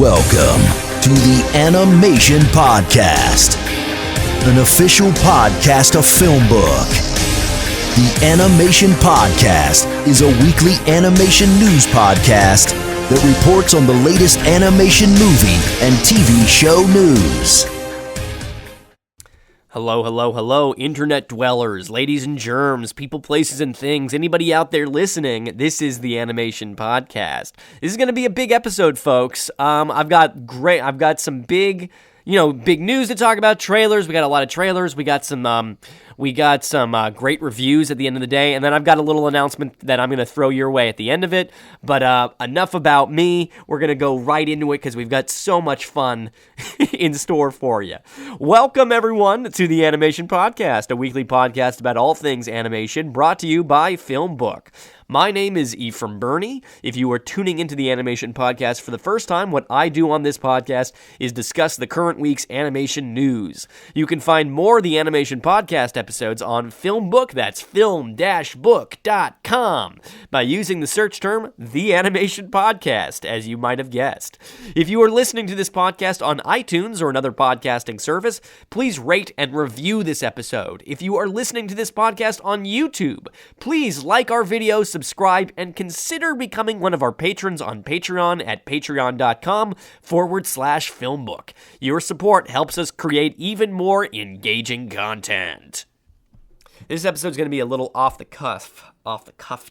Welcome to the Animation Podcast, an official podcast of FilmBook. The Animation Podcast is a weekly animation news podcast that reports on the latest animation movie and TV show news. Hello, internet dwellers, ladies and germs, people, places, and things. Anybody out there listening, this is the Animation Podcast. This is going to be a big episode, folks. I've got some big news to talk about. Trailers. We got a lot of trailers. We got some great reviews at the end of the day, and then I've got a little announcement that I'm going to throw your way at the end of it. But enough about me. We're going to go right into it because we've got so much fun in store for you. Welcome, everyone, to the Animation Podcast, a weekly podcast about all things animation, brought to you by FilmBook. My name is Ephraim Burney. If you are tuning into the Animation Podcast for the first time, what I do on this podcast is discuss the current week's animation news. You can find more of the Animation Podcast episodes on FilmBook, that's film-book.com, by using the search term, The Animation Podcast, as you might have guessed. If you are listening to this podcast on iTunes or another podcasting service, please rate and review this episode. If you are listening to this podcast on YouTube, please like our videos, subscribe, and consider becoming one of our patrons on Patreon at patreon.com/FilmBook. Your support helps us create even more engaging content. This episode's going to be a little off the cuff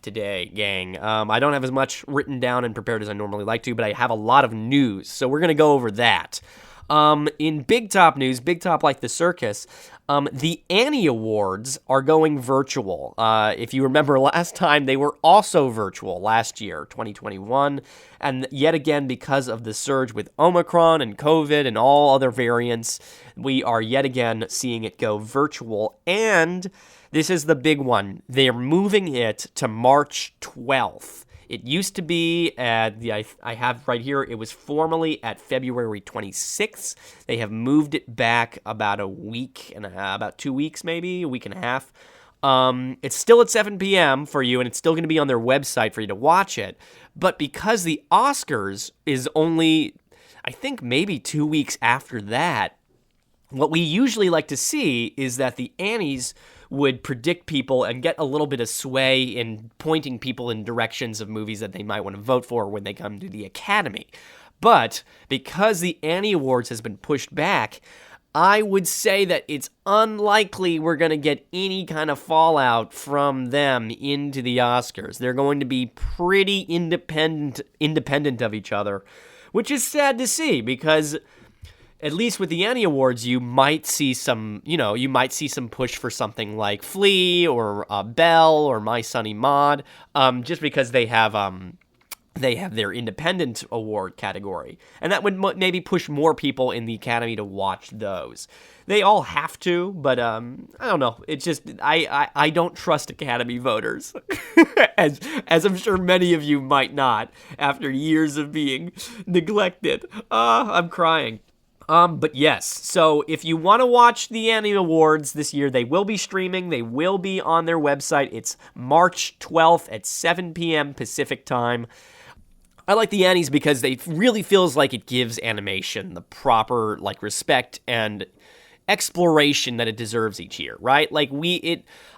today, gang. I don't have as much written down and prepared as I normally like to, but I have a lot of news, so we're going to go over that. In Big Top news, Big Top like the circus, the Annie Awards are going virtual. If you remember last time, they were also virtual last year, 2021. And yet again, because of the surge with Omicron and COVID and all other variants, we are yet again seeing it go virtual. And this is the big one. They're moving it to March 12th. It used to be I have right here, it was formerly at February 26th. They have moved it back about a week and about 2 weeks, maybe, a week and a half. It's still at 7 p.m. for you, and it's still going to be on their website for you to watch it. But because the Oscars is only, I think, maybe 2 weeks after that, what we usually like to see is that the Annies would predict people and get a little bit of sway in pointing people in directions of movies that they might want to vote for when they come to the Academy. But because the Annie Awards has been pushed back, I would say that it's unlikely we're going to get any kind of fallout from them into the Oscars. They're going to be pretty independent of each other, which is sad to see because at least with the Annie Awards, you might see some push for something like Flea or Belle or My Sunny Maud, just because they have their independent award category, and that would maybe push more people in the Academy to watch those. They all have to, but I don't know. It's just I don't trust Academy voters, as I'm sure many of you might not after years of being neglected. I'm crying. But yes, so if you want to watch the Annie Awards this year, they will be streaming. They will be on their website. It's March 12th at 7 p.m. Pacific time. I like the Annies because it really feels like it gives animation the proper, respect and exploration that it deserves each year, right? A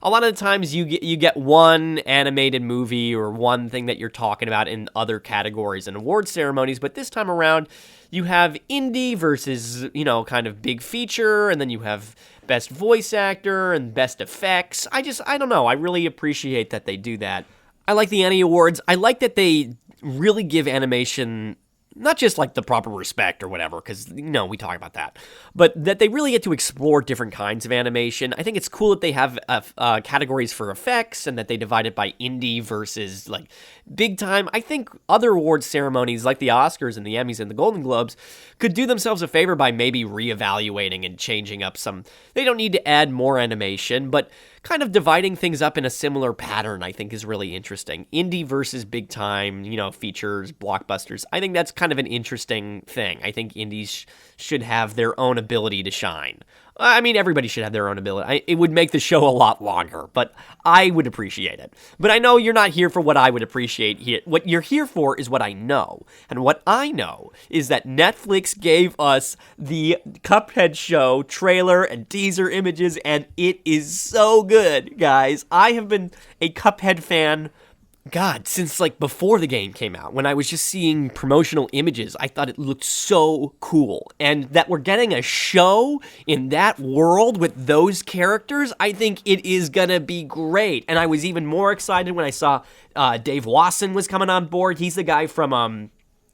lot of the times you get one animated movie or one thing that you're talking about in other categories and award ceremonies, but this time around you have indie versus, kind of big feature, and then you have best voice actor and best effects. I don't know. I really appreciate that they do that. I like the Annie Awards. I like that they really give animation not just the proper respect or whatever, because, we talk about that, but that they really get to explore different kinds of animation. I think it's cool that they have categories for effects and that they divide it by indie versus big time. I think other awards ceremonies like the Oscars and the Emmys and the Golden Globes could do themselves a favor by maybe reevaluating and changing up some. They don't need to add more animation, but kind of dividing things up in a similar pattern, I think, is really interesting. Indie versus big time, features, blockbusters. I think that's kind of an interesting thing. I think indies should have their own ability to shine. I mean, everybody should have their own ability. It would make the show a lot longer, but I would appreciate it. But I know you're not here for what I would appreciate. What you're here for is what I know. And what I know is that Netflix gave us the Cuphead show trailer and teaser images, and it is so good, guys. I have been a Cuphead fan since like before the game came out. When I was just seeing promotional images, I thought it looked so cool. And that we're getting a show in that world with those characters, I think it is gonna be great. And I was even more excited when I saw Dave Wasson was coming on board. He's the guy from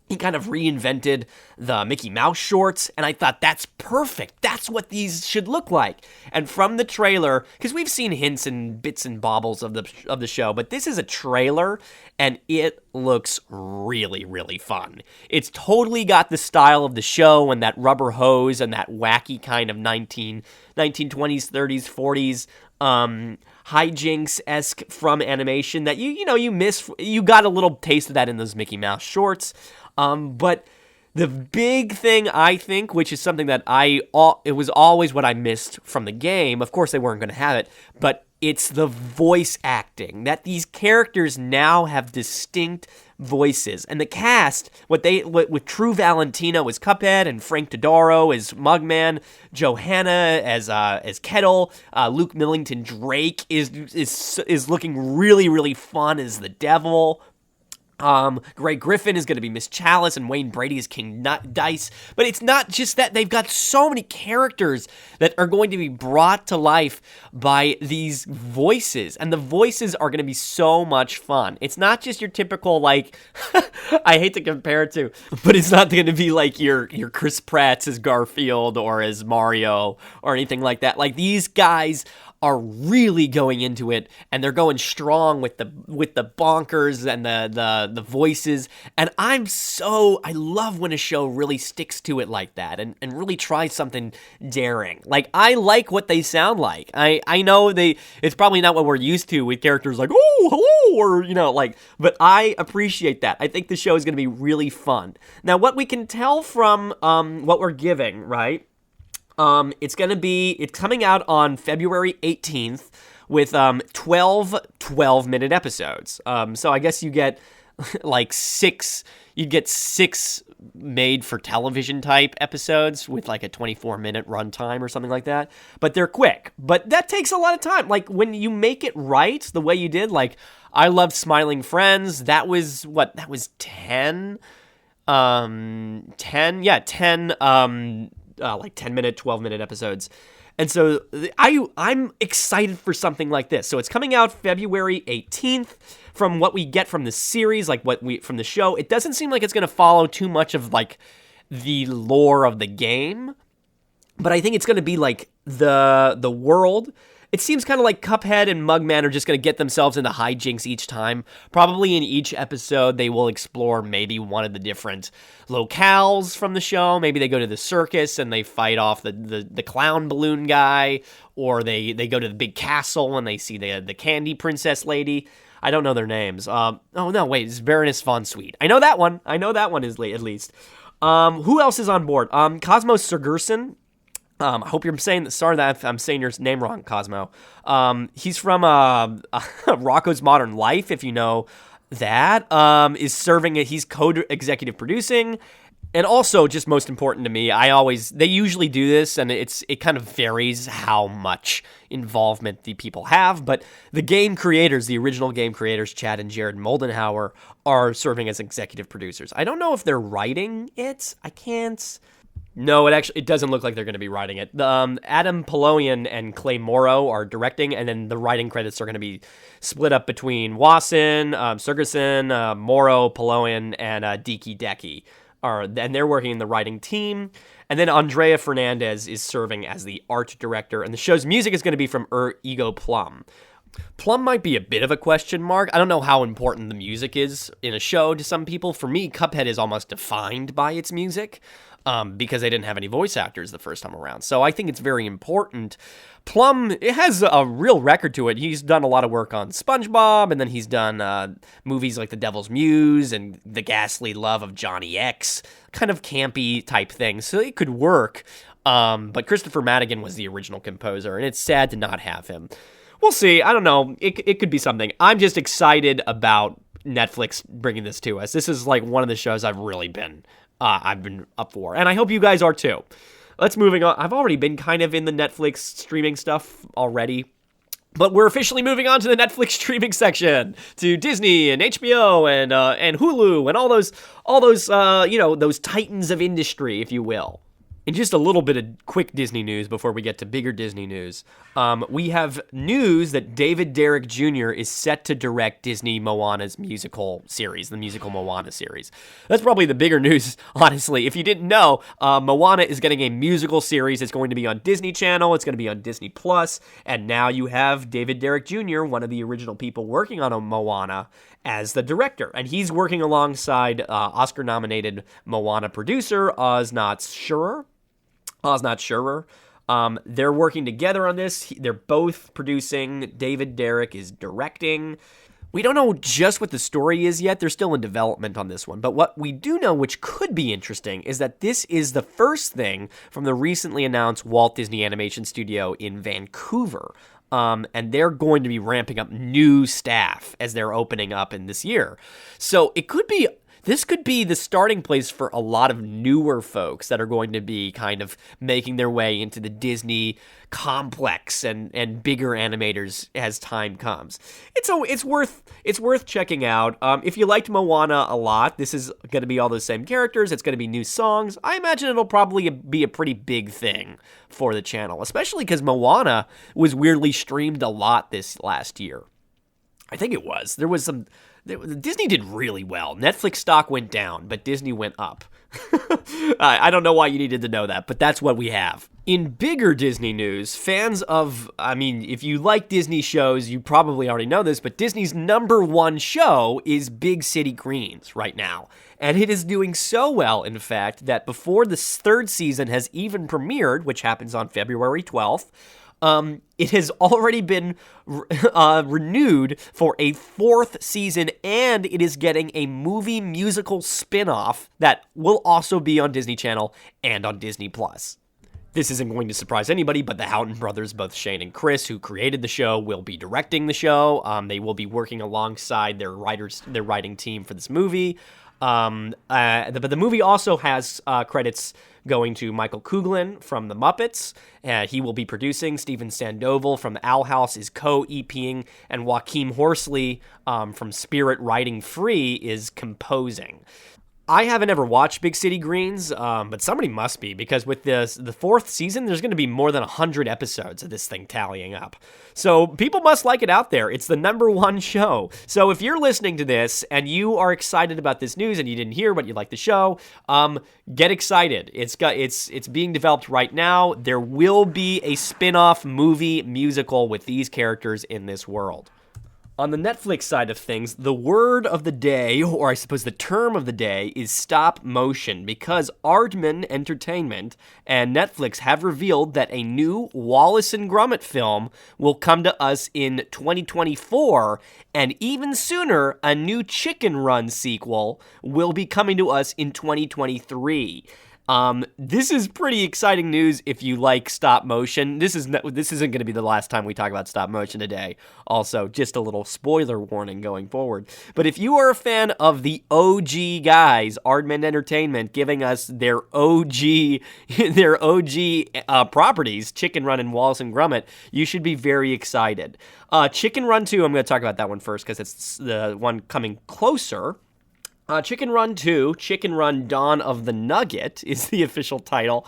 he kind of reinvented the Mickey Mouse shorts, and I thought, that's perfect. That's what these should look like. And from the trailer, because we've seen hints and bits and baubles of the show, but this is a trailer, and it looks really, really fun. It's totally got the style of the show and that rubber hose and that wacky kind of 1920s, 30s, 40s hijinks-esque from animation that you miss. You got a little taste of that in those Mickey Mouse shorts. But the big thing, I think, which is something that it was always what I missed from the game. Of course, they weren't going to have it, but it's the voice acting, that these characters now have distinct voices. And the cast, with True Valentino as Cuphead and Frank Todaro as Mugman, Johanna as Kettle, Luke Millington Drake is looking really, really fun as the devil. Greg Griffin is going to be Miss Chalice, and Wayne Brady is King Dice. But it's not just that. They've got so many characters that are going to be brought to life by these voices, and the voices are going to be so much fun. It's not just your typical, like, I hate to compare it to, but it's not going to be like your Chris Pratt's as Garfield or as Mario or anything like that. Like, these guys are really going into it, and they're going strong with the bonkers and the voices. And I love when a show really sticks to it like that and really tries something daring. Like, I like what they sound like. I know it's probably not what we're used to with characters like, oh, hello, or, but I appreciate that. I think the show is going to be really fun. Now, what we can tell from what we're giving, right? It's coming out on February 18th with 12 12-minute episodes. So I guess you get six made for television type episodes with like a 24-minute runtime or something like that. But they're quick. But that takes a lot of time. Like, when you make it right the way you did, like, I loved Smiling Friends. That was 10 like 10-minute, 12-minute episodes. And so I'm excited for something like this. So it's coming out February 18th. From what we get from the series, from the show, it doesn't seem like it's going to follow too much of like the lore of the game. But I think it's going to be like the world. It seems kind of like Cuphead and Mugman are just going to get themselves into hijinks each time. Probably in each episode, they will explore maybe one of the different locales from the show. Maybe they go to the circus and they fight off the clown balloon guy, or they go to the big castle and they see the candy princess lady. I don't know their names. It's Baroness Von Sweet. I know that one. Is at least. Who else is on board? Cosmo Sergerson. I hope you're saying, sorry that I'm saying your name wrong, Cosmo. He's from Rocko's Modern Life, if you know that. He's co-executive producing. And also, just most important to me, they usually do this, and it kind of varies how much involvement the people have, but the original game creators, Chad and Jared Moldenhauer, are serving as executive producers. I don't know if they're writing it. No, it doesn't look like they're going to be writing it. Adam Poloyan and Clay Morrow are directing, and then the writing credits are going to be split up between Wasson, Sergerson, Morrow, Poloyan, and Deke Decky. And they're working in the writing team. And then Andrea Fernandez is serving as the art director, and the show's music is going to be from Ego Plum. Plum might be a bit of a question mark. I don't know how important the music is in a show to some people. For me, Cuphead is almost defined by its music. Because they didn't have any voice actors the first time around. So I think it's very important. Plum, it has a real record to it. He's done a lot of work on SpongeBob, and then he's done movies like The Devil's Muse and The Ghastly Love of Johnny X, kind of campy type things. So it could work. But Christopher Madigan was the original composer, and it's sad to not have him. We'll see. I don't know. It could be something. I'm just excited about Netflix bringing this to us. This is like one of the shows I've really been up for, and I hope you guys are too. Let's moving on. I've already been kind of in the Netflix streaming stuff already, but we're officially moving on to the Netflix streaming section, to Disney and HBO and Hulu and all those those titans of industry, if you will. And just a little bit of quick Disney news before we get to bigger Disney news. We have news that David Derrick Jr. is set to direct Disney Moana's musical series, the musical Moana series. That's probably the bigger news, honestly. If you didn't know, Moana is getting a musical series. It's going to be on Disney Channel. It's going to be on Disney Plus. And now you have David Derrick Jr., one of the original people working on Moana, as the director. And he's working alongside Oscar-nominated Moana producer Oznat Schurer. They're working together on this. They're both producing. David Derrick is directing. We don't know just what the story is yet. They're still in development on this one. But what we do know, which could be interesting, is that this is the first thing from the recently announced Walt Disney Animation Studio in Vancouver. And they're going to be ramping up new staff as they're opening up in this year. So this could be the starting place for a lot of newer folks that are going to be kind of making their way into the Disney complex and bigger animators as time comes. It's worth checking out. If you liked Moana a lot, this is going to be all the same characters. It's going to be new songs. I imagine it'll probably be a pretty big thing for the channel, especially because Moana was weirdly streamed a lot this last year. I think it was. Disney did really well. Netflix stock went down, but Disney went up. I don't know why you needed to know that, but that's what we have. In bigger Disney news, if you like Disney shows, you probably already know this, but Disney's number one show is Big City Greens right now. And it is doing so well, in fact, that before the third season has even premiered, which happens on February 12th, it has already been renewed for a fourth season, and it is getting a movie musical spin-off that will also be on Disney Channel and on Disney Plus. This isn't going to surprise anybody, but the Houghton brothers, both Shane and Chris, who created the show, will be directing the show. They will be working alongside their writing team for this movie. But the movie also has credits going to Michael Kuglin from The Muppets. He will be producing. Stephen Sandoval from Owl House is co-EPing, and Joaquin Horsley from Spirit Riding Free is composing. I haven't ever watched Big City Greens, but somebody must be, because with the fourth season, there's going to be more than 100 episodes of this thing tallying up. So people must like it out there. It's the number one show. So if you're listening to this and you are excited about this news and you didn't hear but you like the show, get excited. It's being developed right now. There will be a spin-off movie musical with these characters in this world. On the Netflix side of things, the word of the day, or I suppose the term of the day, is stop motion, because Aardman Entertainment and Netflix have revealed that a new Wallace and Gromit film will come to us in 2024, and even sooner, a new Chicken Run sequel will be coming to us in 2023. This is pretty exciting news if you like stop motion. This isn't going to be the last time we talk about stop motion today. Also, just a little spoiler warning going forward. But if you are a fan of the OG guys, Aardman Entertainment, giving us their OG properties, Chicken Run and Wallace and Gromit, you should be very excited. Chicken Run 2, I'm going to talk about that one first because it's the one coming closer. Chicken Run 2, Chicken Run Dawn of the Nugget is the official title,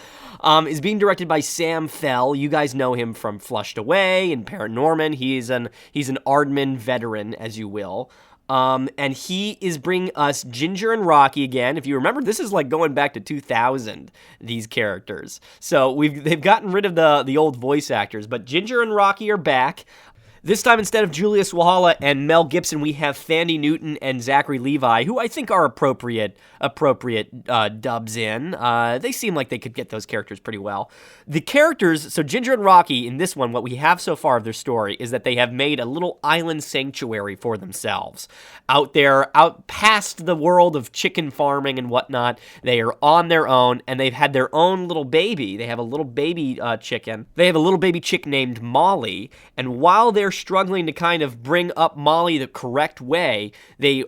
is being directed by Sam Fell. You guys know him from Flushed Away and Paranorman. He's an Aardman veteran, as you will. And he is bringing us Ginger and Rocky again. If you remember, this is like going back to 2000, these characters. So they've gotten rid of the old voice actors, but Ginger and Rocky are back. This time, instead of Julius Wahala and Mel Gibson, we have Thandie Newton and Zachary Levi, who I think are appropriate dubs in. They seem like they could get those characters pretty well. The characters, so Ginger and Rocky, in this one, what we have so far of their story is that they have made a little island sanctuary for themselves. Out there, out past the world of chicken farming and whatnot, they are on their own, and they've had their own little baby. They have a little baby chicken. They have a little baby chick named Molly, and while they're struggling to kind of bring up Molly the correct way, they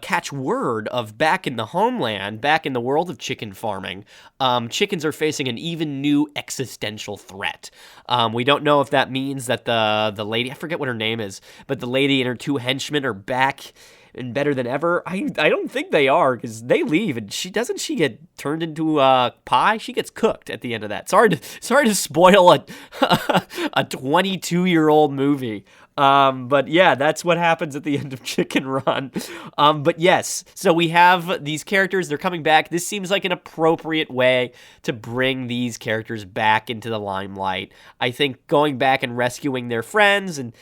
catch word of back in the homeland, back in the world of chicken farming, chickens are facing an even new existential threat. We don't know if that means that the lady, I forget what her name is, but the lady and her two henchmen are back and better than ever. I don't think they are, because they leave and she get turned into a pie. She gets cooked at the end of that. Sorry to spoil a 22-year-old movie. But yeah, that's what happens at the end of Chicken Run. But yes, so we have these characters, they're coming back. This seems like an appropriate way to bring these characters back into the limelight. I think going back and rescuing their friends, and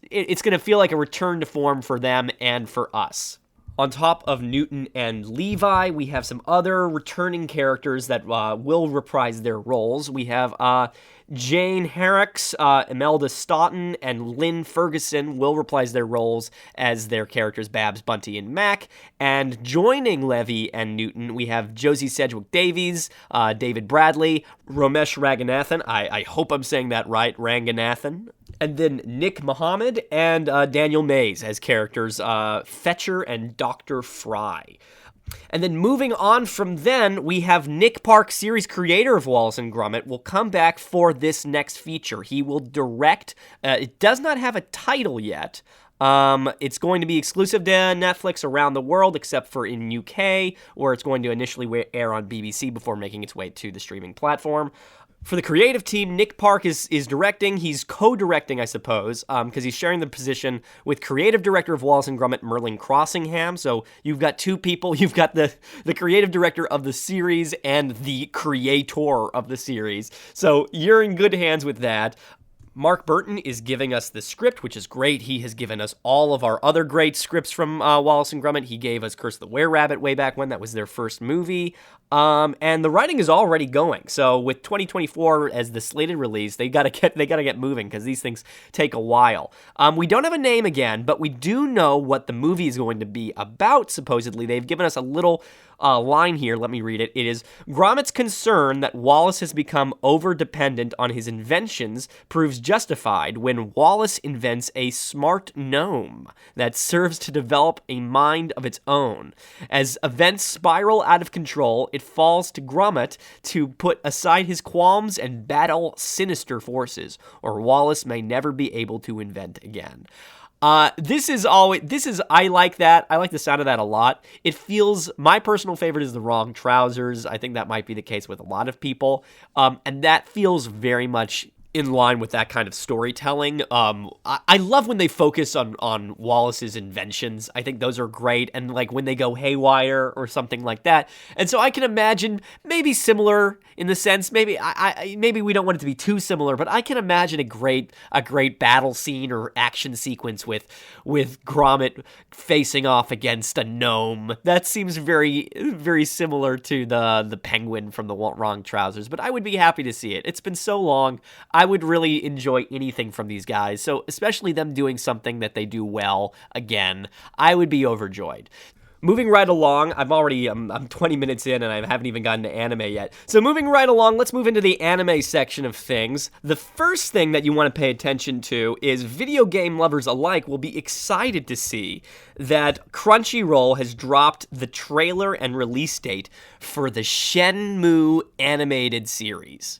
it's going to feel like a return to form for them and for us. On top of Newton and Levi, we have some other returning characters that will reprise their roles. We have Jane Herrick's, Imelda Staunton, and Lynn Ferguson will reprise their roles as their characters Babs, Bunty, and Mac. And joining Levy and Newton, we have Josie Sedgwick Davies, David Bradley, Romesh Ranganathan. I hope I'm saying that right, Ranganathan. And then Nick Mohammed and Daniel Mays as characters Fetcher and Dr. Fry. And then moving on from then, we have Nick Park, series creator of Wallace and Gromit, will come back for this next feature. He will direct. It does not have a title yet. It's going to be exclusive to Netflix around the world, except for in UK, where it's going to initially air on BBC before making its way to the streaming platform. For the creative team, Nick Park is directing. He's co-directing, I suppose, because he's sharing the position with creative director of Wallace and Gromit, Merlin Crossingham. So you've got two people. You've got the creative director of the series and the creator of the series. So you're in good hands with that. Mark Burton is giving us the script, which is great. He has given us all of our other great scripts from Wallace and Gromit. He gave us Curse of the Were-Rabbit way back when. That was their first movie. And the writing is already going. So with 2024 as the slated release, they gotta get moving, because these things take a while. We don't have a name again, but we do know what the movie is going to be about, supposedly. They've given us a little line here. Let me read it. It is, Gromit's concern that Wallace has become over-dependent on his inventions proves justified when Wallace invents a smart gnome that serves to develop a mind of its own. As events spiral out of control, it falls to Gromit to put aside his qualms and battle sinister forces, or Wallace may never be able to invent again. I like that. I like the sound of that a lot. It feels, my personal favorite is The Wrong Trousers. I think that might be the case with a lot of people. And that feels very much in line with that kind of storytelling. I love when they focus on Wallace's inventions. I think those are great, and like when they go haywire or something like that. And so I can imagine maybe similar in the sense, maybe maybe we don't want it to be too similar, but I can imagine a great battle scene or action sequence with Gromit facing off against a gnome. That seems very, very similar to the penguin from The Wrong Trousers, but I would be happy to see it. It's been so long. I would really enjoy anything from these guys, so especially them doing something that they do well again, I would be overjoyed. Moving right along, I'm 20 minutes in and I haven't even gotten to anime yet. So moving right along, let's move into the anime section of things. The first thing that you want to pay attention to is video game lovers alike will be excited to see that Crunchyroll has dropped the trailer and release date for the Shenmue animated series.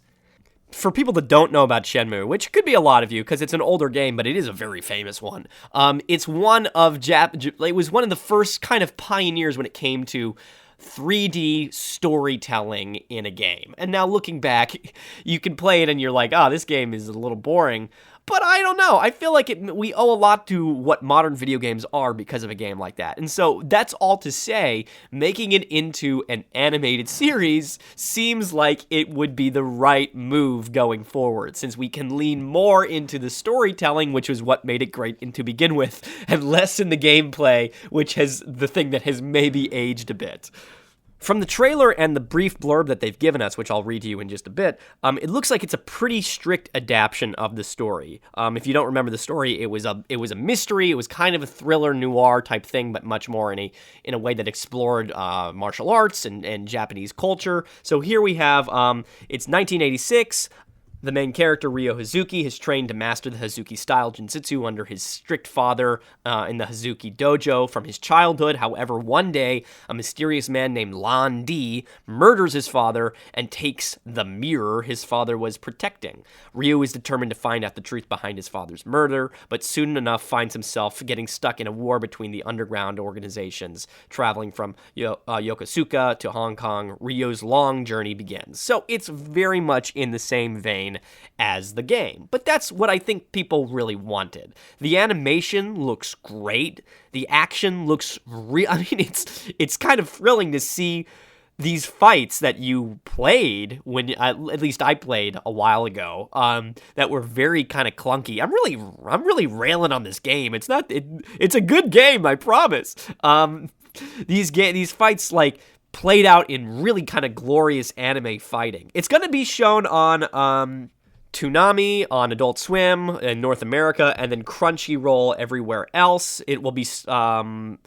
For people that don't know about Shenmue, which could be a lot of you because it's an older game, but it is a very famous one. It was one of the first kind of pioneers when it came to 3D storytelling in a game. And now looking back, you can play it and you're like, this game is a little boring. But I don't know. I feel like we owe a lot to what modern video games are because of a game like that. And so that's all to say, making it into an animated series seems like it would be the right move going forward, since we can lean more into the storytelling, which was what made it great to begin with, and less in the gameplay, which has the thing that has maybe aged a bit. From the trailer and the brief blurb that they've given us, which I'll read to you in just a bit, it looks like it's a pretty strict adaptation of the story. If you don't remember the story, it was a mystery. It was kind of a thriller noir type thing, but much more in a way that explored martial arts and Japanese culture. So here we have it's 1986. The main character, Ryo Hazuki, has trained to master the Hazuki-style Jinsitsu under his strict father in the Hazuki dojo from his childhood. However, one day, a mysterious man named Lan Di murders his father and takes the mirror his father was protecting. Ryo is determined to find out the truth behind his father's murder, but soon enough finds himself getting stuck in a war between the underground organizations. Traveling from Yokosuka to Hong Kong, Ryo's long journey begins. So it's very much in the same vein as the game. But that's what I think people really wanted. The animation looks great. The action looks I mean, it's kind of thrilling to see these fights that you played when, at least I played a while ago, that were very kind of clunky. I'm really railing on this game. It's a good game, I promise. These fights, like, played out in really kind of glorious anime fighting. It's going to be shown on Toonami, on Adult Swim in North America, and then Crunchyroll everywhere else. It will be streamed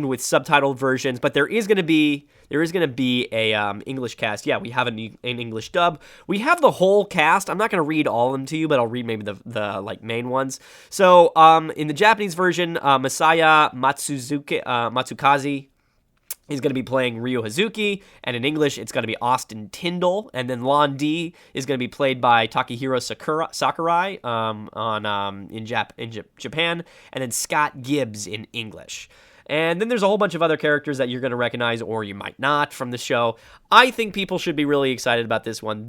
with subtitled versions, but there is going to be a English cast. Yeah, we have an English dub. We have the whole cast. I'm not going to read all of them to you, but I'll read maybe the like main ones. So in the Japanese version, Masaya Matsukaze is going to be playing Ryo Hazuki, and in English, it's going to be Austin Tyndall, and then Lan Di is going to be played by Takahiro Sakurai in Japan, and then Scott Gibbs in English. And then there's a whole bunch of other characters that you're going to recognize, or you might not, from the show. I think people should be really excited about this one.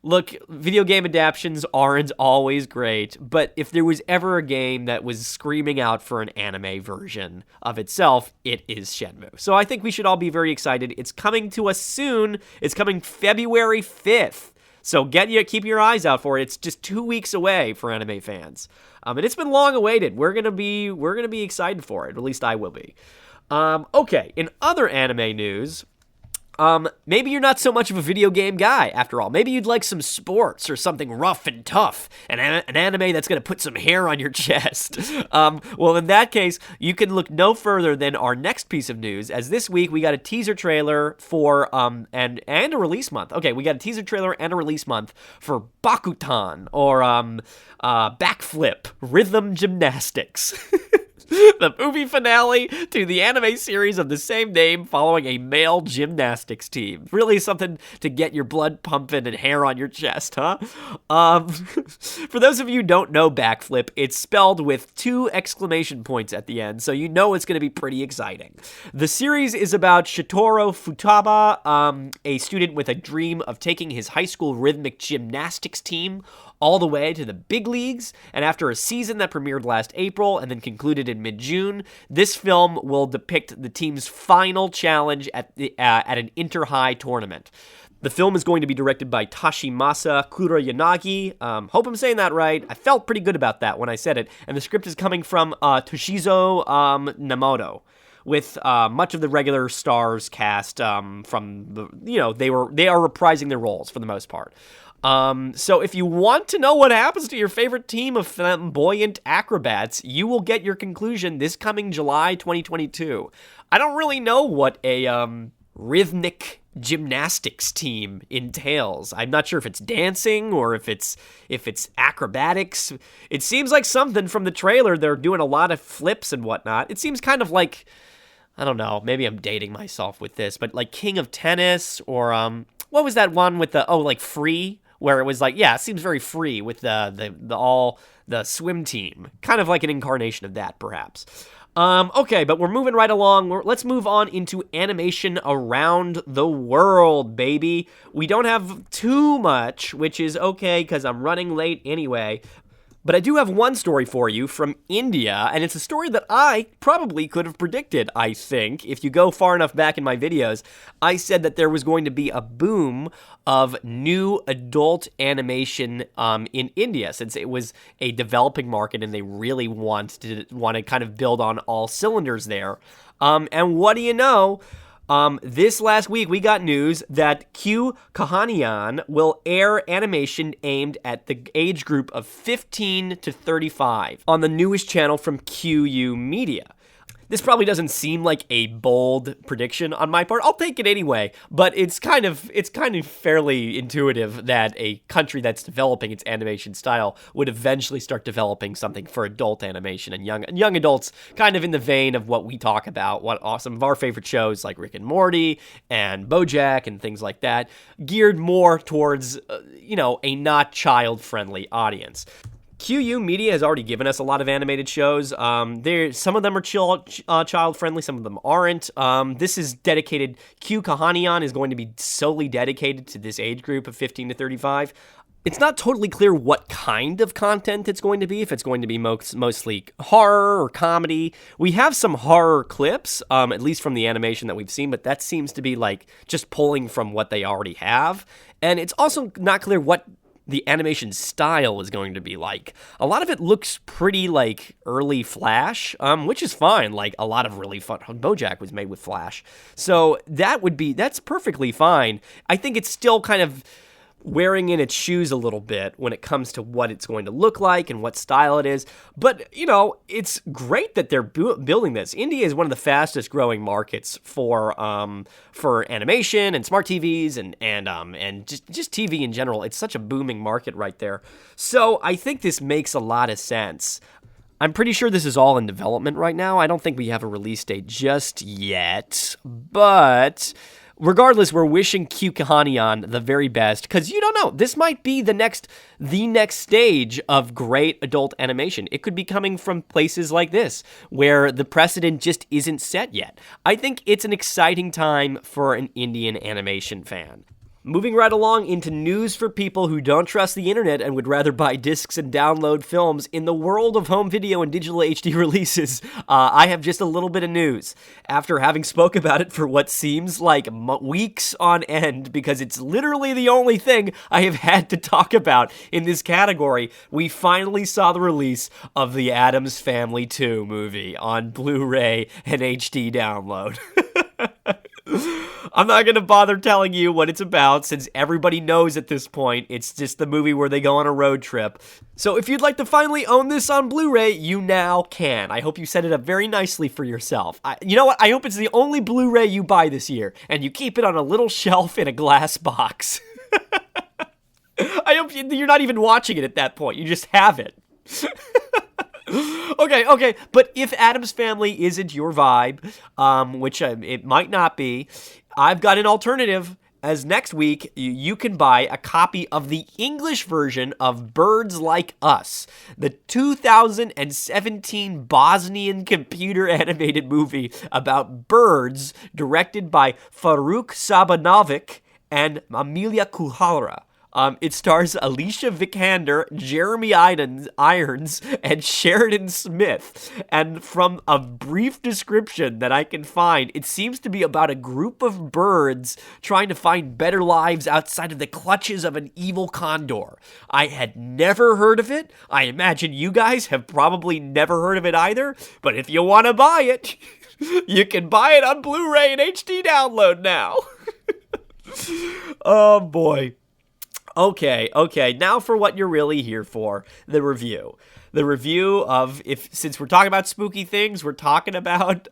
Look, video game adaptations aren't always great, but if there was ever a game that was screaming out for an anime version of itself, it is Shenmue. So I think we should all be very excited. It's coming to us soon. It's coming February 5th. So keep your eyes out for it. It's just 2 weeks away for anime fans. And it's been long awaited. We're gonna be excited for it. At least I will be. Okay, in other anime news, maybe you're not so much of a video game guy, after all. Maybe you'd like some sports or something rough and tough, an anime that's going to put some hair on your chest. Well, in that case, you can look no further than our next piece of news, as this week we got a teaser trailer for, and a release month. Okay, we got a teaser trailer and a release month for Bakutan, or, Backflip Rhythm Gymnastics. The movie finale to the anime series of the same name following a male gymnastics team. Really something to get your blood pumping and hair on your chest, huh? For those of you who don't know Backflip, it's spelled with 2 exclamation points at the end, so you know it's going to be pretty exciting. The series is about Shitoro Futaba, a student with a dream of taking his high school rhythmic gymnastics team all the way to the big leagues, and after a season that premiered last April and then concluded in mid-June, this film will depict the team's final challenge at an inter-high tournament. The film is going to be directed by Tashimasa Kuroyanagi. Hope I'm saying that right. I felt pretty good about that when I said it. And the script is coming from Toshizo Namoto, with much of the regular stars cast from the, they are reprising their roles for the most part. So if you want to know what happens to your favorite team of flamboyant acrobats, you will get your conclusion this coming July 2022. I don't really know what a rhythmic gymnastics team entails. I'm not sure if it's dancing or if it's acrobatics. It seems like something from the trailer. They're doing a lot of flips and whatnot. It seems kind of like, I don't know, maybe I'm dating myself with this, but like King of Tennis, or what was that one with the Free? Where it was like, yeah, it seems very free with the swim team. Kind of like an incarnation of that, perhaps. Okay, but we're moving right along. Let's move on into animation around the world, baby. We don't have too much, which is okay, because I'm running late anyway. But I do have one story for you from India, and it's a story that I probably could have predicted, I think. If you go far enough back in my videos, I said that there was going to be a boom of new adult animation in India, since it was a developing market and they really want to kind of build on all cylinders there. And what do you know? This last week, we got news that Cuphead will air animation aimed at the age group of 15 to 35 on the newest channel from QU Media. This probably doesn't seem like a bold prediction on my part. I'll take it anyway, but it's kind of fairly intuitive that a country that's developing its animation style would eventually start developing something for adult animation and young adults, kind of in the vein of what we talk about, some of our favorite shows like Rick and Morty and BoJack and things like that, geared more towards a not child-friendly audience. QU Media has already given us a lot of animated shows. Some of them are child-friendly, some of them aren't. This is dedicated. Cuphead is going to be solely dedicated to this age group of 15 to 35. It's not totally clear what kind of content it's going to be, if it's going to be mostly horror or comedy. We have some horror clips, at least from the animation that we've seen, but that seems to be like just pulling from what they already have. And it's also not clear what the animation style is going to be like. A lot of it looks pretty like early Flash, which is fine. Like a lot of really fun. BoJack was made with Flash. So that's perfectly fine. I think it's still kind of wearing in its shoes a little bit when it comes to what it's going to look like and what style it is. But, it's great that they're building this. India is one of the fastest growing markets for animation and smart TVs and just TV in general. It's such a booming market right there. So I think this makes a lot of sense. I'm pretty sure this is all in development right now. I don't think we have a release date just yet, but regardless, we're wishing Cuphead the very best, because you don't know, this might be the next stage of great adult animation. It could be coming from places like this, where the precedent just isn't set yet. I think it's an exciting time for an Indian animation fan. Moving right along into news for people who don't trust the internet and would rather buy discs and download films. In the world of home video and digital HD releases, I have just a little bit of news. After having spoke about it for what seems like weeks on end, because it's literally the only thing I have had to talk about in this category, we finally saw the release of the Addams Family 2 movie on Blu-ray and HD download. I'm not going to bother telling you what it's about, since everybody knows at this point. It's just the movie where they go on a road trip. So if you'd like to finally own this on Blu-ray, you now can. I hope you set it up very nicely for yourself. You know what? I hope it's the only Blu-ray you buy this year, and you keep it on a little shelf in a glass box. I hope you're not even watching it at that point. You just have it. Okay, but if Addams Family isn't your vibe, which it might not be, I've got an alternative. As next week, you can buy a copy of the English version of Birds Like Us, the 2017 Bosnian computer animated movie about birds, directed by Faruk Sabanovic and Amelia Kuhara. It stars Alicia Vikander, Jeremy Irons, and Sheridan Smith. And from a brief description that I can find, it seems to be about a group of birds trying to find better lives outside of the clutches of an evil condor. I had never heard of it. I imagine you guys have probably never heard of it either. But if you want to buy it, you can buy it on Blu-ray and HD download now. Oh, boy. Okay, now for what you're really here for, the review. The review of, since we're talking about spooky things, we're talking about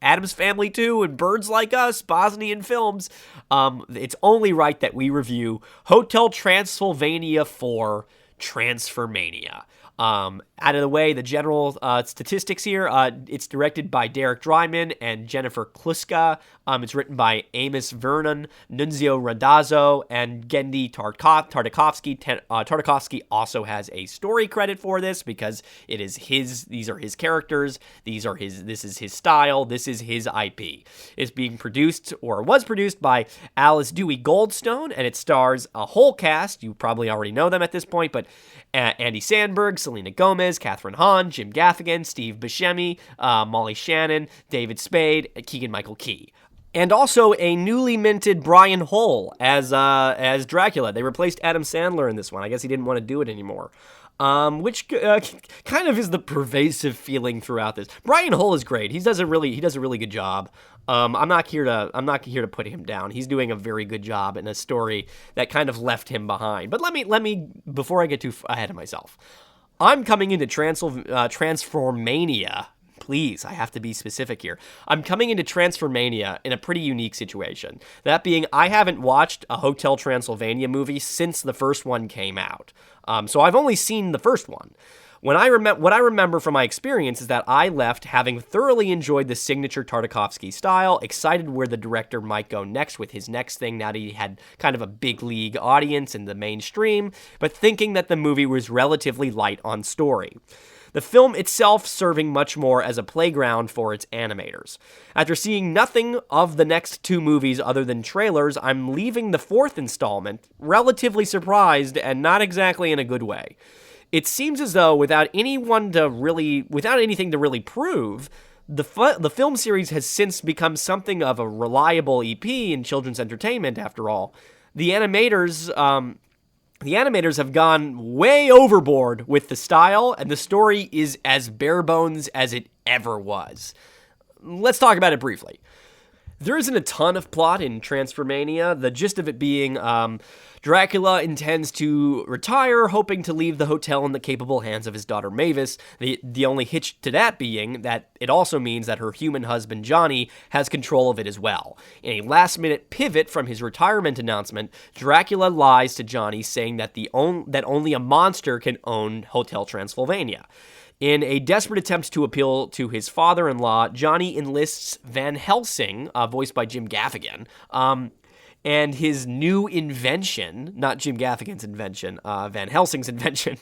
Addams Family 2 and Birds Like Us, Bosnian films. It's only right that we review Hotel Transylvania 4 Transformania. Out of the way, the general statistics here. It's directed by Derek Drymon and Jennifer Kluska. It's written by Amos Vernon, Nunzio Randazzo, and Gendy Tartakovsky. Tartakovsky also has a story credit for this because it is his. These are his characters. This is his style. This is his IP. It's being produced or was produced by Alice Dewey Goldstone, and it stars a whole cast. You probably already know them at this point, but Andy Samberg, Selena Gomez, Kathryn Hahn, Jim Gaffigan, Steve Buscemi, Molly Shannon, David Spade, Keegan-Michael Key. And also a newly minted Brian Hull as Dracula. They replaced Adam Sandler in this one. I guess he didn't want to do it anymore. Which kind of is the pervasive feeling throughout this. Brian Hull is great. He does a really good job. I'm not here to put him down. He's doing a very good job in a story that kind of left him behind. But let me before I get too ahead of myself, I'm coming into Transformania. Please, I have to be specific here. I'm coming into Transformania in a pretty unique situation. That being, I haven't watched a Hotel Transylvania movie since the first one came out. So I've only seen the first one. What I remember from my experience is that I left having thoroughly enjoyed the signature Tartakovsky style, excited where the director might go next with his next thing now that he had kind of a big league audience in the mainstream, but thinking that the movie was relatively light on story. The film itself serving much more as a playground for its animators. After seeing nothing of the next two movies other than trailers, I'm leaving the fourth installment relatively surprised and not exactly in a good way. It seems as though without anything to really prove, the film series has since become something of a reliable EP in children's entertainment after all. The animators have gone way overboard with the style, and the story is as bare bones as it ever was. Let's talk about it briefly. There isn't a ton of plot in Transformania, the gist of it being Dracula intends to retire, hoping to leave the hotel in the capable hands of his daughter Mavis, the only hitch to that being that it also means that her human husband Johnny has control of it as well. In a last-minute pivot from his retirement announcement, Dracula lies to Johnny saying that that only a monster can own Hotel Transylvania. In a desperate attempt to appeal to his father-in-law, Johnny enlists Van Helsing, voiced by Jim Gaffigan, and his new invention, not Jim Gaffigan's invention, Van Helsing's invention,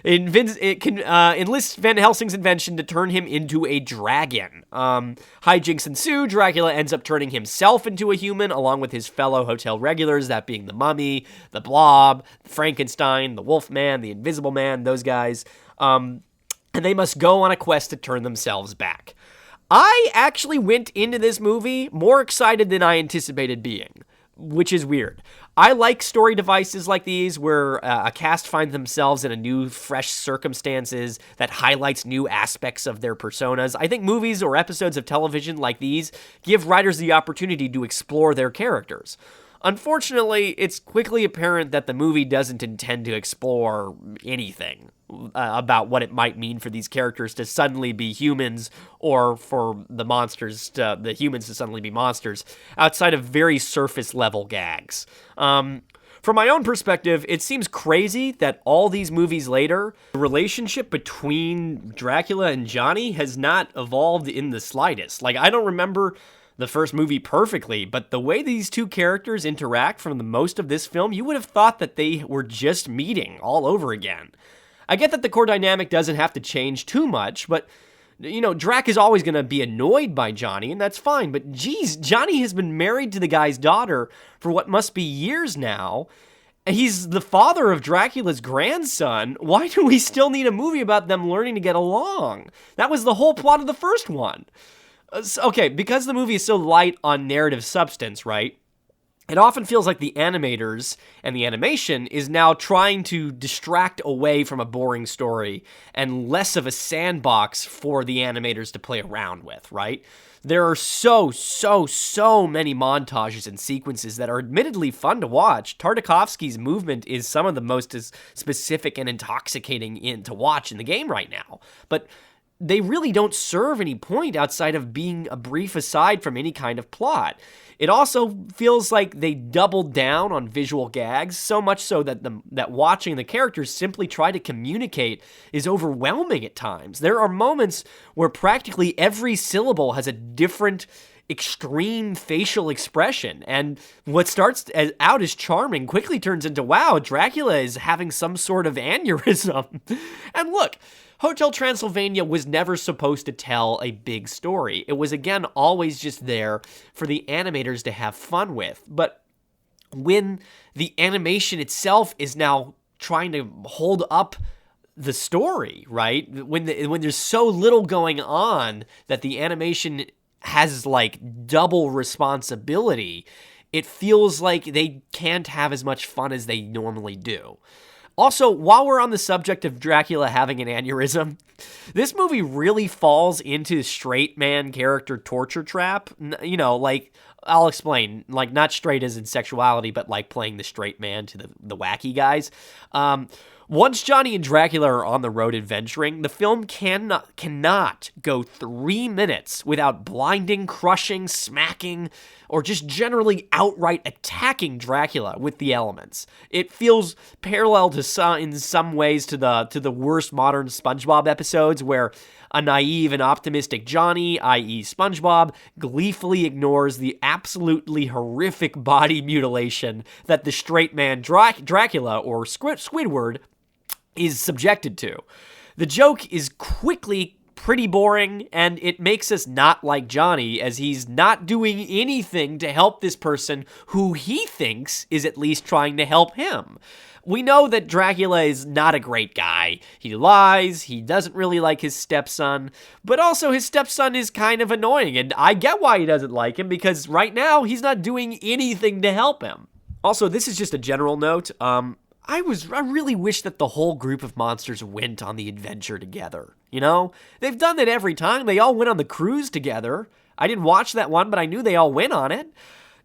enlists Van Helsing's invention to turn him into a dragon. Hijinks ensue. Dracula ends up turning himself into a human, along with his fellow hotel regulars, that being the Mummy, the Blob, Frankenstein, the Wolfman, the Invisible Man, those guys. And they must go on a quest to turn themselves back. I actually went into this movie more excited than I anticipated being, which is weird. I like story devices like these where a cast finds themselves in a new, fresh circumstances that highlights new aspects of their personas. I think movies or episodes of television like these give writers the opportunity to explore their characters. Unfortunately, it's quickly apparent that the movie doesn't intend to explore anything about what it might mean for these characters to suddenly be humans or for the humans to suddenly be monsters outside of very surface level gags. From my own perspective, it seems crazy that all these movies later, the relationship between Dracula and Johnny has not evolved in the slightest. Like, I don't remember the first movie perfectly, but the way these two characters interact from the most of this film, you would have thought that they were just meeting all over again. I get that the core dynamic doesn't have to change too much, but, Drac is always going to be annoyed by Johnny, and that's fine, but geez, Johnny has been married to the guy's daughter for what must be years now, and he's the father of Dracula's grandson. Why do we still need a movie about them learning to get along? That was the whole plot of the first one. Okay, because the movie is so light on narrative substance, right? It often feels like the animators and the animation is now trying to distract away from a boring story and less of a sandbox for the animators to play around with, right? There are so many montages and sequences that are admittedly fun to watch. Tartakovsky's movement is some of the most specific and intoxicating to watch in the game right now. But they really don't serve any point outside of being a brief aside from any kind of plot. It also feels like they doubled down on visual gags, so much so that watching the characters simply try to communicate is overwhelming at times. There are moments where practically every syllable has a different extreme facial expression, and what starts out as charming quickly turns into, wow, Dracula is having some sort of aneurysm. And look, Hotel Transylvania was never supposed to tell a big story. It was, again, always just there for the animators to have fun with. But when the animation itself is now trying to hold up the story, right? When there's so little going on that the animation has, like, double responsibility, it feels like they can't have as much fun as they normally do. Also, while we're on the subject of Dracula having an aneurysm, this movie really falls into straight man character torture trap. You know, like, I'll explain. Like, not straight as in sexuality, but like playing the straight man to the wacky guys. Once Johnny and Dracula are on the road adventuring, the film cannot go 3 minutes without blinding, crushing, smacking, or just generally outright attacking Dracula with the elements. It feels parallel to in some ways to the worst modern SpongeBob episodes, where a naive and optimistic Johnny, i.e. SpongeBob, gleefully ignores the absolutely horrific body mutilation that the straight man Dracula, or Squidward, is subjected to. The joke is quickly pretty boring, and it makes us not like Johnny, as he's not doing anything to help this person who he thinks is at least trying to help him. We know that Dracula is not a great guy. He lies, he doesn't really like his stepson, but also his stepson is kind of annoying, and I get why he doesn't like him, because right now he's not doing anything to help him. Also, this is just a general note. I really wish that the whole group of monsters went on the adventure together, you know? They've done that every time. They all went on the cruise together. I didn't watch that one, but I knew they all went on it.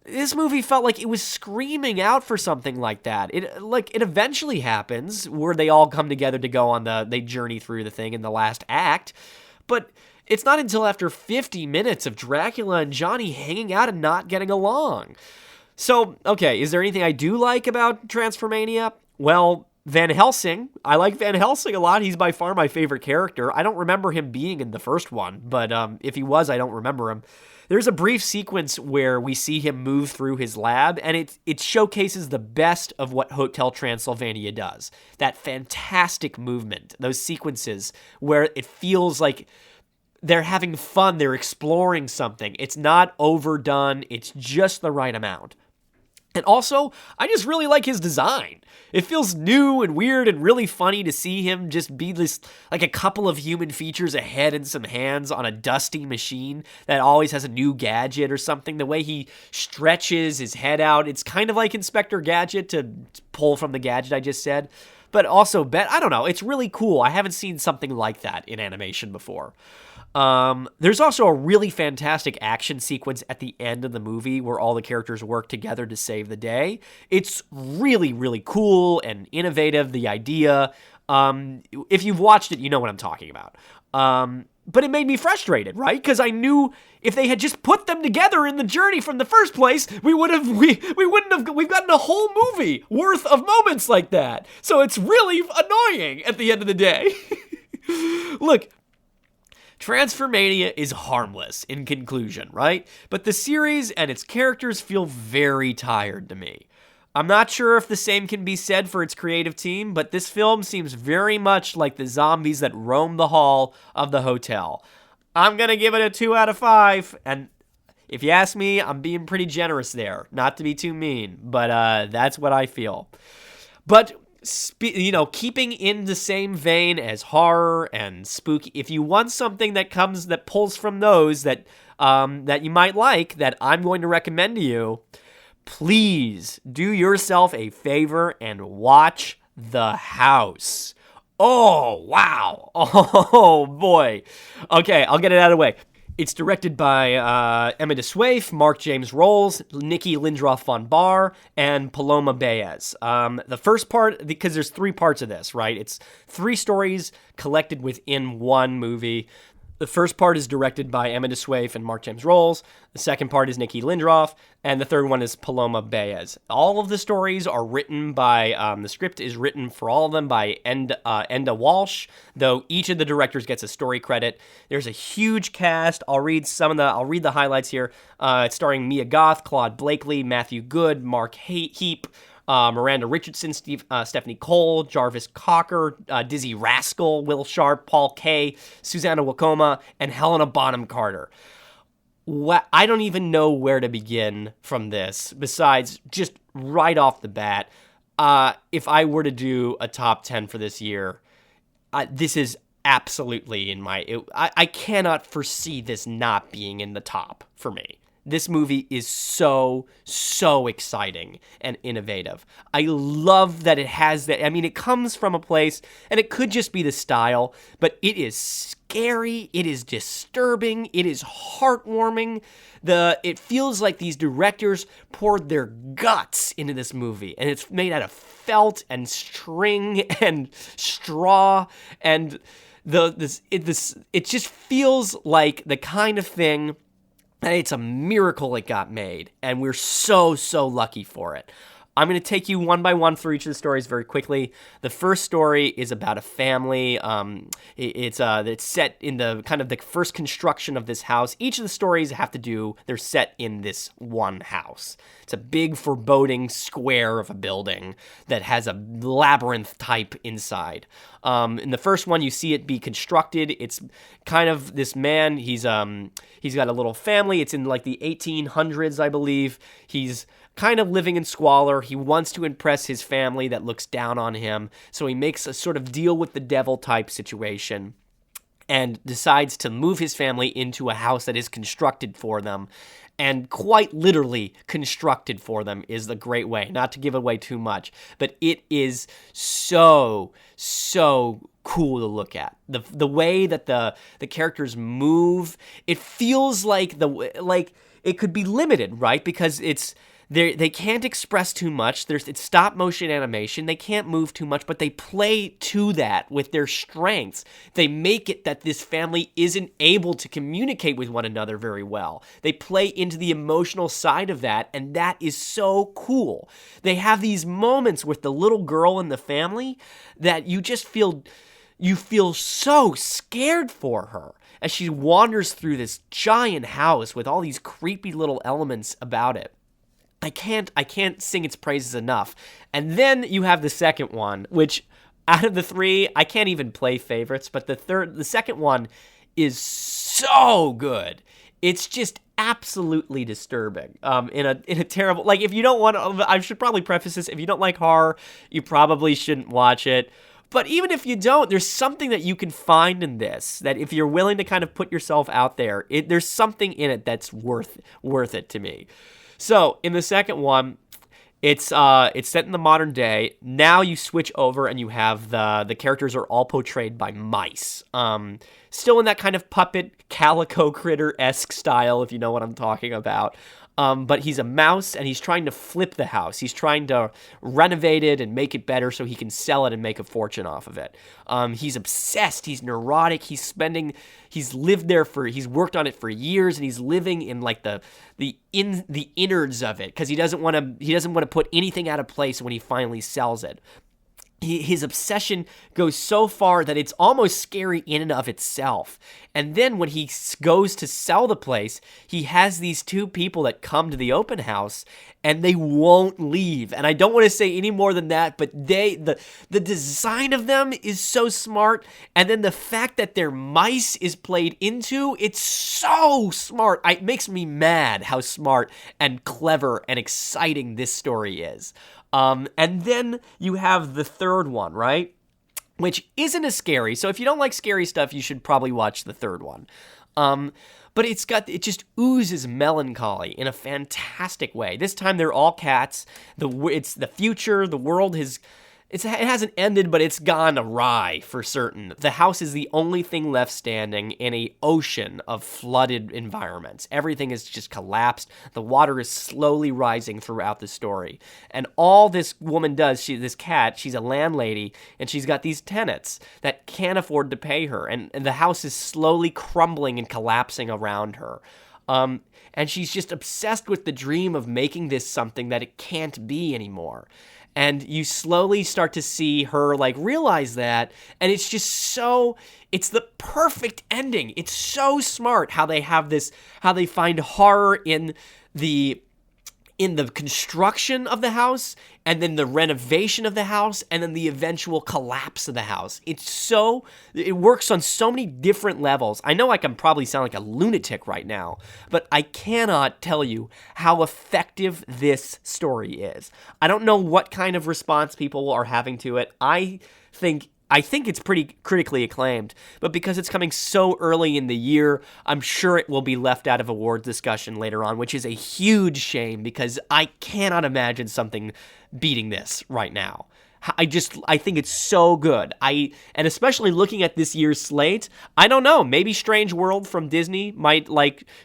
This movie felt like it was screaming out for something like that. It eventually happens, where they all come together to go on they journey through the thing in the last act, but it's not until after 50 minutes of Dracula and Johnny hanging out and not getting along. So, okay, is there anything I do like about Transformania? Well, Van Helsing. I like Van Helsing a lot. He's by far my favorite character. I don't remember him being in the first one, but if he was, I don't remember him. There's a brief sequence where we see him move through his lab, and it showcases the best of what Hotel Transylvania does. That fantastic movement, those sequences where it feels like they're having fun, they're exploring something. It's not overdone, it's just the right amount. And also, I just really like his design. It feels new and weird and really funny to see him just be this, like, a couple of human features, a head and some hands on a dusty machine that always has a new gadget or something. The way he stretches his head out, it's kind of like Inspector Gadget, to pull from the gadget I just said. But also, I don't know, it's really cool. I haven't seen something like that in animation before. There's also a really fantastic action sequence at the end of the movie where all the characters work together to save the day. It's really, really cool and innovative, the idea. If you've watched it, you know what I'm talking about. But it made me frustrated, right? Because I knew if they had just put them together in the journey from the first place, we've gotten a whole movie worth of moments like that. So it's really annoying at the end of the day. Look, Transformania is harmless in conclusion, right? But the series and its characters feel very tired to me. I'm not sure if the same can be said for its creative team, but this film seems very much like the zombies that roam the hall of the hotel. I'm gonna give it a 2 out of 5, and if you ask me, I'm being pretty generous there, not to be too mean, but that's what I feel. But keeping in the same vein as horror and spooky, if you want something that pulls from those that you might like, that I'm going to recommend to you, please do yourself a favor and watch The House. Oh, wow. Oh, boy. Okay, I'll get it out of the way. It's directed by Emma DeSwaif, Mark James Rolls, Nikki Lindroth von Barr, and Paloma Baez. The first part, because there's 3 parts of this, right? It's 3 stories collected within one movie. The first part is directed by Emma DeSwaif and Mark James Rolls. The second part is Nikki Lindroff. And the third one is Paloma Baez. All of the stories are written by, the script is written for all of them by Enda Walsh, though each of the directors gets a story credit. There's a huge cast. I'll read the highlights here. It's starring Mia Goth, Claude Blakely, Matthew Good, Mark Heap, Miranda Richardson, Stephanie Cole, Jarvis Cocker, Dizzy Rascal, Will Sharp, Paul Kay, Susanna Wakoma, and Helena Bonham Carter. I don't even know where to begin from this, besides just right off the bat. If I were to do a top 10 for this year, this is absolutely in I cannot foresee this not being in the top for me. This movie is so exciting and innovative. I love that it has that. I mean, it comes from a place, and it could just be the style, but it is scary, it is disturbing, it is heartwarming. It feels like these directors poured their guts into this movie, and it's made out of felt and string and straw, and it just feels like the kind of thing. It's a miracle it got made, and we're so lucky for it. I'm going to take you one by one through each of the stories very quickly. The first story is about a family. It's set in the kind of the first construction of this house. Each of the stories they're set in this one house. It's a big foreboding square of a building that has a labyrinth type inside. In the first one, you see it be constructed. It's kind of this man. He's got a little family. It's in like the 1800s, I believe. He's kind of living in squalor. He wants to impress his family that looks down on him, so he makes a sort of deal with the devil type situation and decides to move his family into a house that is constructed for them, and quite literally constructed for them is the great way, not to give away too much, but it is so cool to look at. The way that the characters move, it feels like it could be limited, right? Because they can't express too much. It's stop motion animation. They can't move too much, but they play to that with their strengths. They make it that this family isn't able to communicate with one another very well. They play into the emotional side of that, and that is so cool. They have these moments with the little girl in the family that you just feel so scared for her as she wanders through this giant house with all these creepy little elements about it. I can't sing its praises enough. And then you have the second one, which out of the three, I can't even play favorites, but the second one is so good. It's just absolutely disturbing. In a terrible, like, if you don't want to, I should probably preface this, if you don't like horror, you probably shouldn't watch it. But even if you don't, there's something that you can find in this, that if you're willing to kind of put yourself out there, there's something in it that's worth it to me. So, in the second one, it's set in the modern day. Now you switch over and you have the characters are all portrayed by mice. Still in that kind of puppet, calico critter-esque style, if you know what I'm talking about. But he's a mouse, and he's trying to flip the house. He's trying to renovate it and make it better so he can sell it and make a fortune off of it. He's obsessed. He's neurotic. He's worked on it for years, and he's living in like the innards of it because he doesn't want to put anything out of place when he finally sells it. His obsession goes so far that it's almost scary in and of itself. And then when he goes to sell the place, he has these two people that come to the open house, and they won't leave. And I don't want to say any more than that, but the design of them is so smart. And then the fact that they're mice is played into, it's so smart. It makes me mad how smart and clever and exciting this story is. And then you have the third one, right? Which isn't as scary. So if you don't like scary stuff, you should probably watch the third one. But it just oozes melancholy in a fantastic way. This time they're all cats. It's the future. The world it hasn't ended, but it's gone awry for certain. The house is the only thing left standing in an ocean of flooded environments. Everything is just collapsed. The water is slowly rising throughout the story. And all this woman does, this cat, she's a landlady, and she's got these tenants that can't afford to pay her. And the house is slowly crumbling and collapsing around her. And she's just obsessed with the dream of making this something that it can't be anymore. And you slowly start to see her realize that, and it's just it's the perfect ending. It's so smart how they find horror in the construction of the house, and then the renovation of the house, and then the eventual collapse of the house. It works on so many different levels. I know I can probably sound like a lunatic right now, but I cannot tell you how effective this story is. I don't know what kind of response people are having to it. I think it's pretty critically acclaimed, but because it's coming so early in the year, I'm sure it will be left out of awards discussion later on, which is a huge shame because I cannot imagine something beating this right now. I think it's so good. And especially looking at this year's slate, I don't know, maybe Strange World from Disney might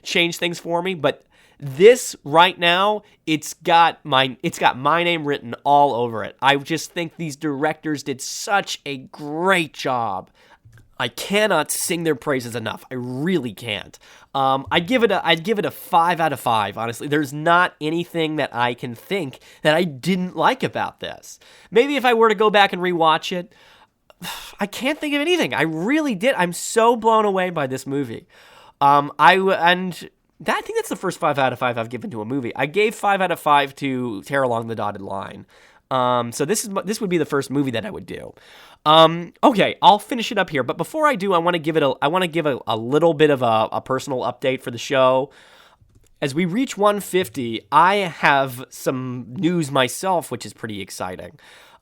change things for me, but this right now, it's got my name written all over it. I just think these directors did such a great job. I cannot sing their praises enough. I really can't. I'd give it a 5 out of 5, honestly. There's not anything that I can think that I didn't like about this. Maybe if I were to go back and rewatch it, I can't think of anything. I really did. I'm so blown away by this movie. I think that's the first 5 out of 5 I've given to a movie. I gave 5 out of 5 to Tear Along the Dotted Line. So this would be the first movie that I would do. Okay, I'll finish it up here. But before I do, I want to give a little bit of a personal update for the show. As we reach 150, I have some news myself, which is pretty exciting.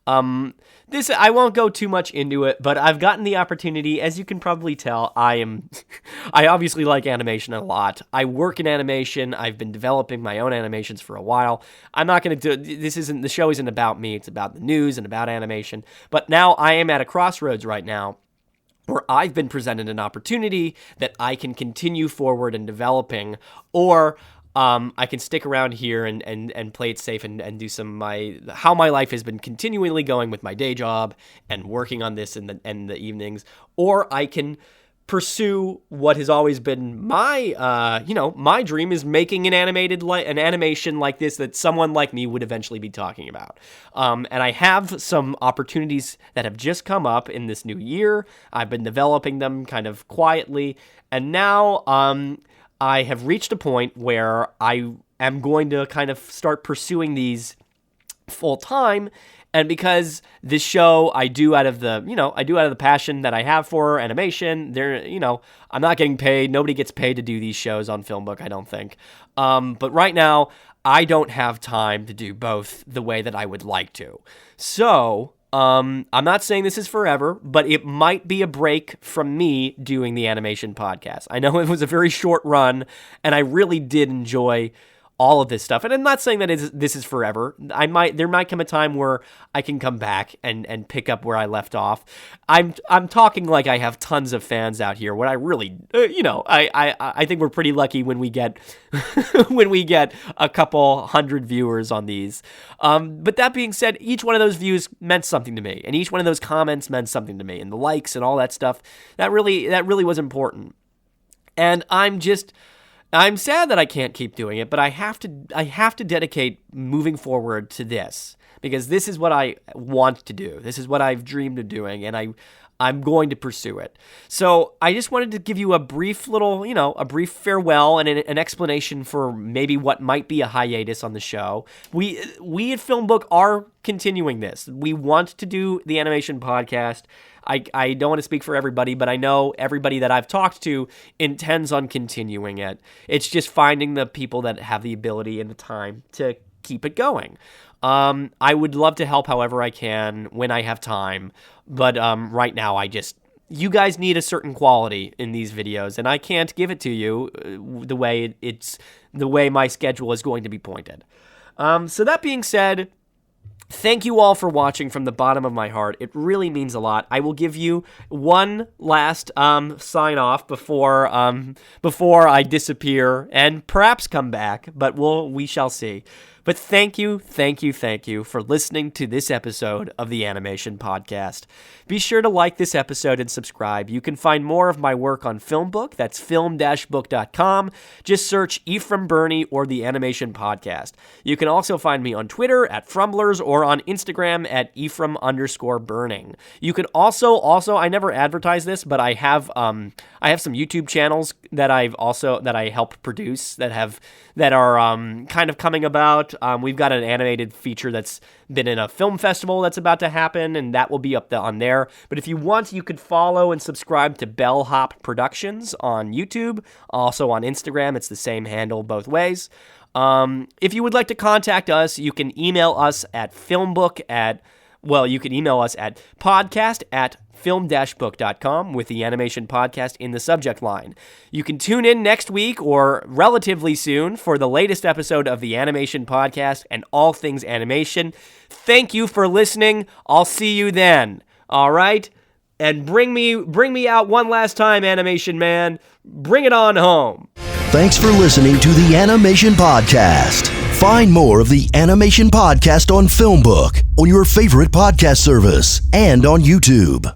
I won't go too much into it, but I've gotten the opportunity, as you can probably tell, I obviously like animation a lot. I work in animation. I've been developing my own animations for a while. I'm not going to the show isn't about me. It's about the news and about animation. But now I am at a crossroads right now where I've been presented an opportunity that I can continue forward in developing, or I can stick around here and play it safe and do how my life has been continually going with my day job and working on this in the evenings, or I can pursue what has always been my dream is making an animation like this that someone like me would eventually be talking about. And I have some opportunities that have just come up in this new year. I've been developing them kind of quietly, and now I have reached a point where I am going to kind of start pursuing these full time. And because this show I do out of the passion that I have for animation, I'm not getting paid. Nobody gets paid to do these shows on FilmBook, I don't think. But right now, I don't have time to do both the way that I would like to. So I'm not saying this is forever, but it might be a break from me doing the animation podcast. I know it was a very short run, and I really did enjoy all of this stuff. And I'm not saying that this is forever. There might come a time where I can come back and pick up where I left off. I'm talking like I have tons of fans out here. What I really, I think we're pretty lucky when we get when we get a couple 100 viewers on these. But that being said, each one of those views meant something to me, and each one of those comments meant something to me, and the likes and all that stuff that really was important. And I'm sad that I can't keep doing it, but I have to dedicate moving forward to this, because this is what I want to do. This is what I've dreamed of doing, and I'm going to pursue it. So I just wanted to give you a brief farewell and an explanation for maybe what might be a hiatus on the show. We at FilmBook are continuing this. We want to do the animation podcast. I don't want to speak for everybody, but I know everybody that I've talked to intends on continuing it. It's just finding the people that have the ability and the time to keep it going. I would love to help however I can when I have time, but right now you guys need a certain quality in these videos, and I can't give it to you the way my schedule is going to be pointed. So that being said, Thank you all for watching from the bottom of my heart. It really means a lot. I will give you one last sign off before I disappear and perhaps come back, but we shall see. But thank you for listening to this episode of the Animation Podcast. Be sure to like this episode and subscribe. You can find more of my work on FilmBook. That's film-book.com. Just search Ephraim Burney or the Animation Podcast. You can also find me on Twitter at Frumblers or on Instagram at Ephraim_burning. You can also I never advertise this, but I have some YouTube channels that I help produce that are kind of coming about. We've got an animated feature that's been in a film festival that's about to happen, and that will be up on there. But if you want, you could follow and subscribe to Bellhop Productions on YouTube. Also on Instagram, it's the same handle both ways. If you would like to contact us, you can email us at podcast@film-book.com with the Animation Podcast in the subject line. You can tune in next week or relatively soon for the latest episode of the Animation Podcast and all things animation. Thank you for listening. I'll see you then. All right? And bring me out one last time, Animation Man. Bring it on home. Thanks for listening to the Animation Podcast. Find more of the Animation Podcast on FilmBook, on your favorite podcast service, and on YouTube.